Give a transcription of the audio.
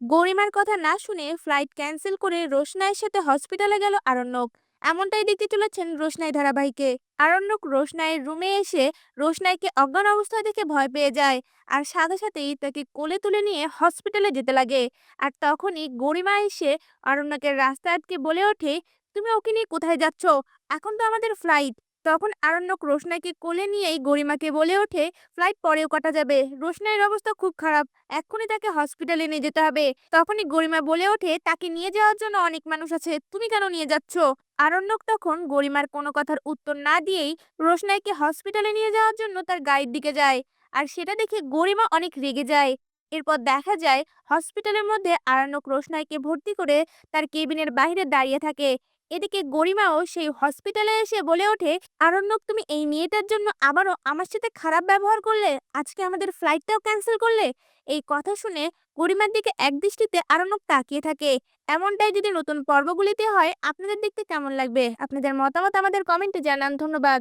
গরিমার কথা না শুনে ফ্লাইট ক্যান্সেল করে রোশনাইয়ের সাথে হসপিটালে গেল আরণ্যক। এমনটাই দেখতে চলেছেন রোশনাই ধারাবাহিকে। আরণ্যক রোশনাইয়ের রুমে এসে রোশনাইকে অজ্ঞান অবস্থায় দেখে ভয় পেয়ে যায়, আর সাথে সাথেই তাকে কোলে তুলে নিয়ে হসপিটালে যেতে লাগে। আর তখনই গরিমা এসে আরণ্যকের রাস্তা আটকে বলে ওঠে, তুমি ওকে নিয়ে কোথায় যাচ্ছ? এখন তো আমাদের ফ্লাইট। তখন আরণ্যক রোশনাইকে কোলে নিয়েই গরিমাকে বলে ওঠে, ফ্লাইট পরেও কাটা যাবে, রোশনাইয়ের অবস্থা খুব খারাপ, এক্ষুনি তাকে হসপিটালে নিয়ে যেতে হবে। তখনই গরিমা বলে ওঠে, তাকে নিয়ে যাওয়ার জন্য অনেক মানুষ আছে, তুমি কেন নিয়ে যাচ্ছ? আরণ্যক তখন গরিমার কোনো কথার উত্তর না দিয়েই রোশনাইকে হসপিটালে নিয়ে যাওয়ার জন্য তার গাড়ির দিকে যায়। আর সেটা দেখে গরিমা অনেক রেগে যায়। এরপর দেখা যায় হসপিটালের মধ্যে আরণ্যক রোশনাইকে ভর্তি করে তার কেবিনের বাইরে দাঁড়িয়ে থাকে। এদিকে গরিমাও সেই হসপিটালে এসে বলে ওঠে, আরণ্যক, তুমি এই মেয়েটার জন্য আবারও আমার সাথে খারাপ ব্যবহার করলে, আজকে আমাদের ফ্লাইটটাও ক্যান্সেল করলে। এই কথা শুনে গরিমার দিকে একদৃষ্টিতে আরণ্যক তাকিয়ে থাকে। এমনটাই যদি নতুন পর্বগুলিতে হয়, আপনাদের দেখতে কেমন লাগবে? আপনাদের মতামত আমাদের কমেন্টে জানান। ধন্যবাদ।